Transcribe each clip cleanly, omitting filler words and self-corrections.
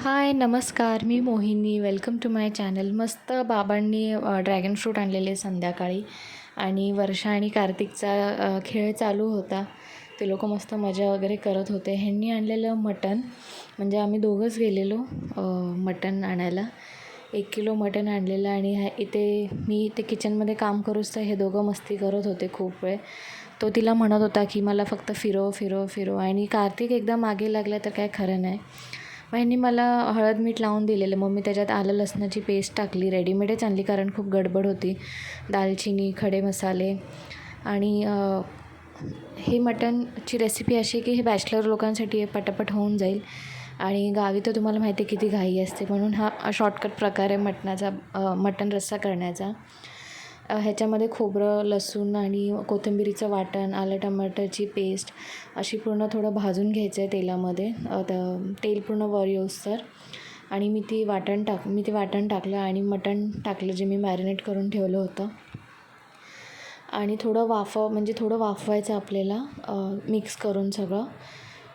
हाय नमस्कार, मी Mohini. Welcome to my channel. मस्त बाबांनी ड्रॅगन फ्रूट आणलेले संध्याकाळी आणि वर्षा आणि कार्तिकचा खेळ चालू होता. ते लोक मस्त मजा वगैरे करत होते. ह्यांनी आणलेलं मटण, म्हणजे आम्ही दोघंच गेलेलो मटण आणायला. 1 किलो मटण आणलेलं आणि इथे मी इथे किचनमध्ये काम करूच तर हे दोघं मस्ती करत होते खूप वेळ. तो तिला म्हणत होता की मला फक्त फिरव फिरव फिरव, आणि कार्तिक एकदा मागे लागला तर काय खरं नाही. मग ह्यांनी मला हळद मीठ लावून दिलेलं. मग मी त्याच्यात आलं लसणाची पेस्ट टाकली, रेडीमेडच आणली कारण खूप गडबड होती. दालचिनी, खडे मसाले आणि ही मटणची रेसिपी अशी आहे की हे बॅचलर लोकांसाठी आहे, पटापट होऊन जाईल. आणि गावी तर तुम्हाला माहिती आहे किती घाई असते, म्हणून हा शॉर्टकट प्रकार आहे मटण रस्सा करण्याचा. ह्याच्यामध्ये खोबरं, लसूण आणि कोथिंबिरीचं वाटण, आलं टमाटरची पेस्ट अशी पूर्ण थोडं भाजून घ्यायचं आहे तेलामध्ये. तेल पूर्ण वर येऊस्तर. आणि मी ते वाटण टाकलं आणि मटण टाकलं जे मी मॅरिनेट करून ठेवलं होतं. आणि थोडं वाफवायचं आपल्याला मिक्स करून सगळं.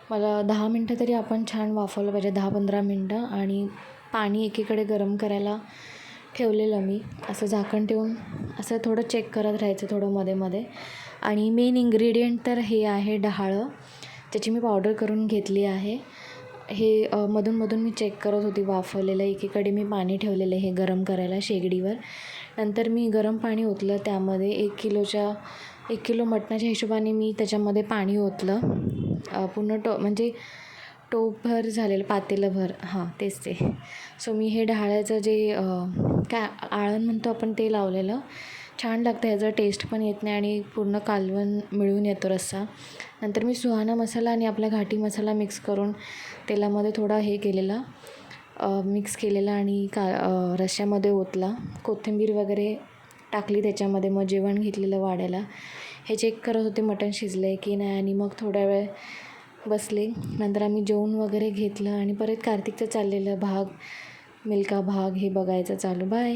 मला 10 मिनटं तरी आपण छान वाफवलं पाहिजे, 10-15 मिनटं. आणि पाणी एकीकडे गरम करायला ठेवलेलं मी. असं झाकण ठेवून असं थोडं चेक करत राहायचं थोडं मध्ये मध्ये. आणि मेन इन्ग्रेडियंट तर हे आहे डहाळं, त्याची मी पावडर करून घेतली आहे. हे मधून मी चेक करत होती वाफवलेलं. एकीकडे मी पाणी ठेवलेलं हे गरम करायला शेगडीवर. नंतर मी गरम पाणी ओतलं त्यामध्ये. 1 किलो मटणाच्या हिशोबाने मी त्याच्यामध्ये पाणी ओतलं. पूर्ण म्हणजे टोपभर झालेलं, पातेलंभर, हां तेच ते. सो मी हे डहाळ्याचं जे काय आळण म्हणतो आपण ते लावलेलं. छान लागतं, ह्याचा टेस्ट पण येत नाही आणि पूर्ण कालवण मिळून येतो रस्सा. नंतर मी सुहाना मसाला आणि आपला घाटी मसाला मिक्स करून तेलामध्ये थोडा मिक्स केलेला आणि रश्श्यामध्ये ओतला. कोथिंबीर वगैरे टाकली त्याच्यामध्ये. मग जेवण घेतलेलं वाढायला. हे चेक करत होते मटण शिजलं आहे की नाही, आणि मग थोड्या वेळ बसले. नंतर आम्ही जेवून वगैरे घेतलं आणि परत कार्तिकचं चाललेलं मिल्का भाग हे बघायचं चालू. बाय.